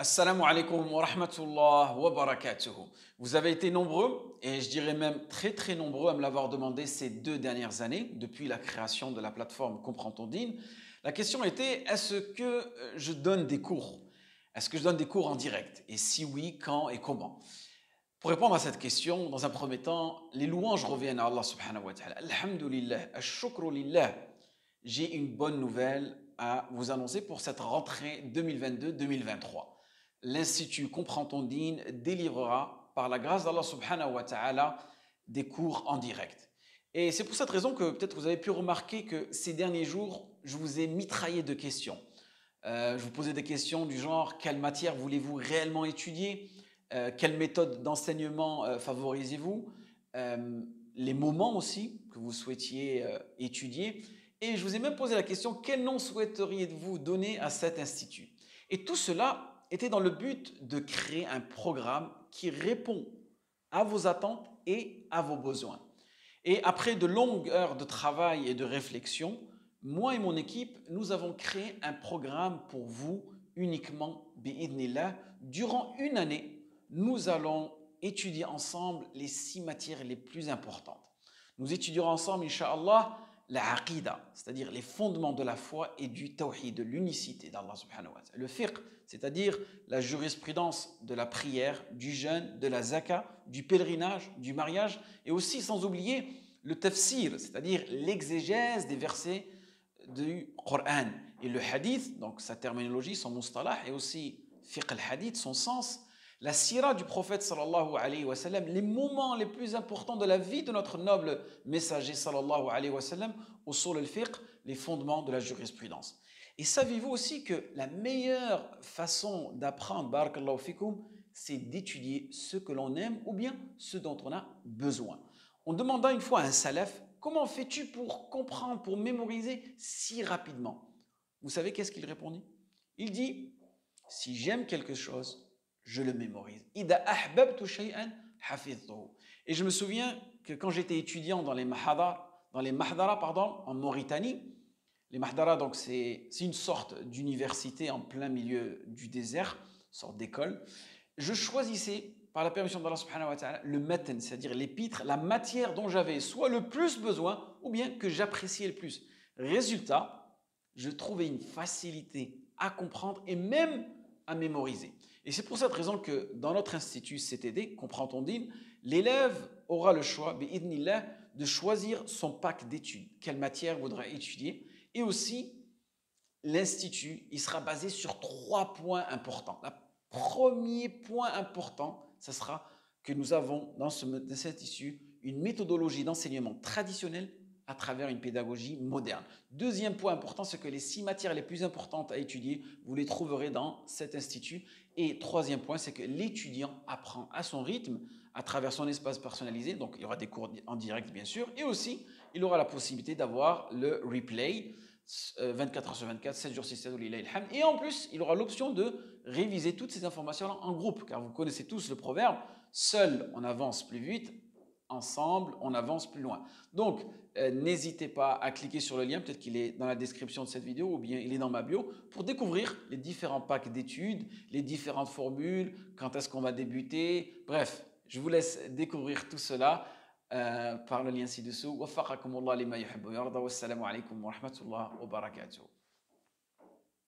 Assalamu alaikum wa rahmatullah wa barakatuh. Vous avez été nombreux, et je dirais même très très nombreux à me l'avoir demandé ces 2 dernières années, depuis la création de la plateforme Comprends ton Deen. La question était, est-ce que je donne des cours? Est-ce que je donne des cours en direct? Et si oui, quand et comment? Pour répondre à cette question, dans un premier temps, les louanges reviennent à Allah subhanahu wa ta'ala. Alhamdulillah, ashukru lillah. J'ai une bonne nouvelle à vous annoncer pour cette rentrée 2022-2023. L'Institut Comprends ton Deen délivrera, par la grâce d'Allah subhanahu wa ta'ala, des cours en direct. Et c'est pour cette raison que peut-être vous avez pu remarquer que ces derniers jours, je vous ai mitraillé de questions. Je vous posais des questions du genre: quelle matière voulez-vous réellement étudier? Quelle méthode d'enseignement favorisez-vous? Les moments aussi que vous souhaitiez étudier. Et je vous ai même posé la question: quel nom souhaiteriez-vous donner à cet institut? Et tout cela était dans le but de créer un programme qui répond à vos attentes et à vos besoins. Et après de longues heures de travail et de réflexion, moi et mon équipe, nous avons créé un programme pour vous uniquement, bi'idnillah. Durant une année, nous allons étudier ensemble les 6 matières les plus importantes. Nous étudierons ensemble, Inch'Allah, la aqida, c'est-à-dire les fondements de la foi et du tawhid, de l'unicité d'Allah subhanahu wa ta'ala. Le fiqh, c'est-à-dire la jurisprudence de la prière, du jeûne, de la zakat, du pèlerinage, du mariage, et aussi sans oublier le tafsir, c'est-à-dire l'exégèse des versets du Coran. Et le hadith, donc sa terminologie, son mustalah, et aussi fiqh al-hadith, son sens, la sira du prophète sallallahu alayhi wa sallam, les moments les plus importants de la vie de notre noble messager sallallahu alayhi wa sallam, usul al-fiqh, les fondements de la jurisprudence. Et savez-vous aussi que la meilleure façon d'apprendre, barakallahu fikum, c'est d'étudier ce que l'on aime ou bien ce dont on a besoin. On demanda une fois à un salaf: comment fais-tu pour comprendre, pour mémoriser si rapidement? Vous savez qu'est-ce qu'il répondit? Il dit: si j'aime quelque chose, je le mémorise. Ida ahbabtu shay'an hafidtuhu. Et je me souviens que quand j'étais étudiant dans les mahdara, en Mauritanie, les mahdara, donc c'est une sorte d'université en plein milieu du désert, une sorte d'école. Je choisissais, par la permission d'Allah subhanahu wa ta'ala, le matn, c'est-à-dire l'épître, la matière dont j'avais soit le plus besoin ou bien que j'appréciais le plus. Résultat, je trouvais une facilité à comprendre et même à mémoriser. Et c'est pour cette raison que dans notre institut CTD, Comprends ton Deen, l'élève aura le choix, bi'idnillah, de choisir son pack d'études, quelle matière voudra étudier. Et aussi, l'institut, il sera basé sur 3 points importants. Le premier point important, ce sera que nous avons dans cet institut une méthodologie d'enseignement traditionnelle à travers une pédagogie moderne. Deuxième point important, c'est que les 6 matières les plus importantes à étudier, vous les trouverez dans cet institut. Et troisième point, c'est que l'étudiant apprend à son rythme, à travers son espace personnalisé. Donc, il y aura des cours en direct, bien sûr. Et aussi, il aura la possibilité d'avoir le replay 24 heures sur 24, 7 jours sur 7, et en plus, il aura l'option de réviser toutes ces informations en groupe, car vous connaissez tous le proverbe: seul on avance plus vite, ensemble on avance plus loin. Donc, n'hésitez pas à cliquer sur le lien, peut-être qu'il est dans la description de cette vidéo ou bien il est dans ma bio, pour découvrir les différents packs d'études, les différentes formules, quand est-ce qu'on va débuter. Bref, je vous laisse découvrir tout cela par le lien ci-dessous. Waffaqakumullah lima yuhibbu wa yarda. Wassalamu alaikum wa rahmatullah wa barakatuh.